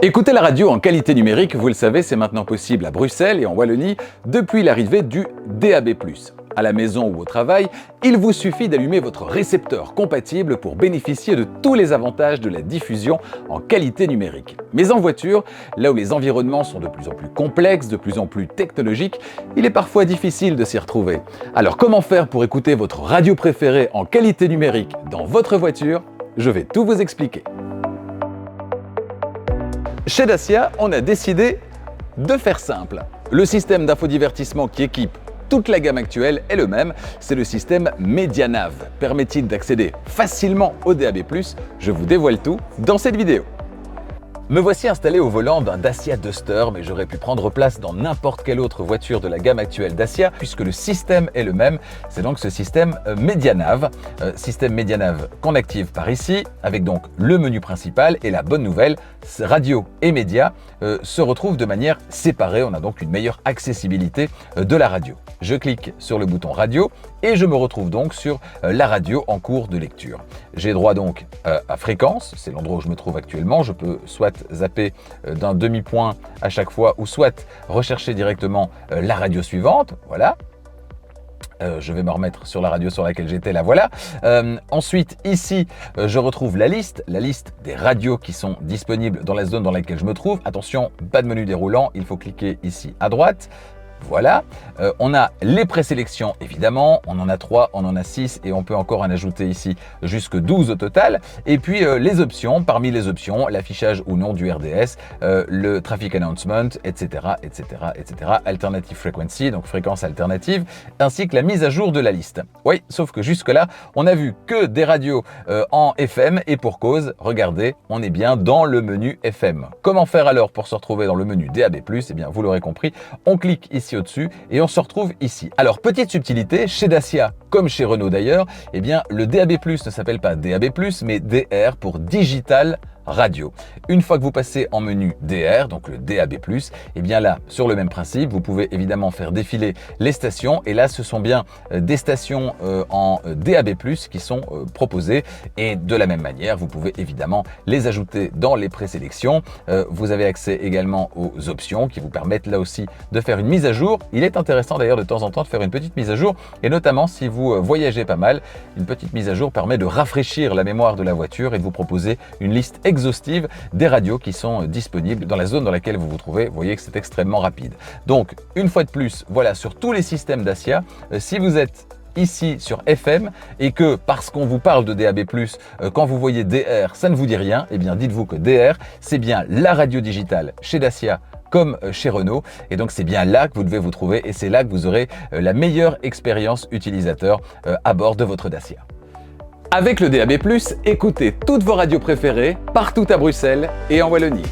Écouter la radio en qualité numérique, vous le savez, c'est maintenant possible à Bruxelles et en Wallonie depuis l'arrivée du DAB+. À la maison ou au travail, il vous suffit d'allumer votre récepteur compatible pour bénéficier de tous les avantages de la diffusion en qualité numérique. Mais en voiture, là où les environnements sont de plus en plus complexes, de plus en plus technologiques, il est parfois difficile de s'y retrouver. Alors comment faire pour écouter votre radio préférée en qualité numérique dans votre voiture? Je vais tout vous expliquer. Chez Dacia, on a décidé de faire simple. Le système d'infodivertissement qui équipe toute la gamme actuelle est le même, c'est le système MediaNav. Permet-il d'accéder facilement au DAB+? Je vous dévoile tout dans cette vidéo. Me voici installé au volant d'un Dacia Duster, mais j'aurais pu prendre place dans n'importe quelle autre voiture de la gamme actuelle Dacia, puisque le système est le même. C'est donc ce système MediaNav, système MediaNav qu'on active par ici, avec donc le menu principal. Et la bonne nouvelle, radio et médias se retrouvent de manière séparée. On a donc une meilleure accessibilité de la radio. Je clique sur le bouton radio et je me retrouve donc sur la radio en cours de lecture. J'ai droit donc à fréquence, c'est l'endroit où je me trouve actuellement. Je peux soit zapper d'un demi-point à chaque fois ou soit rechercher directement la radio suivante. Voilà. Je vais me remettre sur la radio sur laquelle j'étais, la voilà. Ensuite, ici, je retrouve la liste des radios qui sont disponibles dans la zone dans laquelle je me trouve. Attention, pas de menu déroulant, il faut cliquer ici à droite. Voilà, on a les présélections évidemment, on en a 3, on en a 6 et on peut encore en ajouter ici jusque 12 au total. Et puis les options, parmi les options, l'affichage ou non du RDS, le traffic announcement, etc., etc., etc., alternative frequency, donc fréquence alternative, ainsi que la mise à jour de la liste. Oui, sauf que jusque-là, on n'a vu que des radios en FM et pour cause, regardez, on est bien dans le menu FM. Comment faire alors pour se retrouver dans le menu DAB+? Eh bien, vous l'aurez compris, on clique ici au-dessus et on se retrouve ici. Alors, petite subtilité, chez Dacia, comme chez Renault d'ailleurs, eh bien, le DAB+, ne s'appelle pas DAB+, mais DR pour Digital Radio. Une fois que vous passez en menu DR, donc le DAB+, et bien là, sur le même principe, vous pouvez évidemment faire défiler les stations et là, ce sont bien des stations en DAB+, qui sont proposées et de la même manière, vous pouvez évidemment les ajouter dans les présélections. Vous avez accès également aux options qui vous permettent là aussi de faire une mise à jour. Il est intéressant d'ailleurs de temps en temps de faire une petite mise à jour et notamment si vous voyagez pas mal, une petite mise à jour permet de rafraîchir la mémoire de la voiture et de vous proposer une liste exhaustive des radios qui sont disponibles dans la zone dans laquelle vous vous trouvez. Vous voyez que c'est extrêmement rapide. Donc, une fois de plus, voilà, sur tous les systèmes Dacia, si vous êtes ici sur FM et que parce qu'on vous parle de DAB+, quand vous voyez DR, ça ne vous dit rien, eh bien dites-vous que DR, c'est bien la radio digitale chez Dacia comme chez Renault et donc c'est bien là que vous devez vous trouver et c'est là que vous aurez la meilleure expérience utilisateur à bord de votre Dacia. Avec le DAB+, écoutez toutes vos radios préférées partout à Bruxelles et en Wallonie.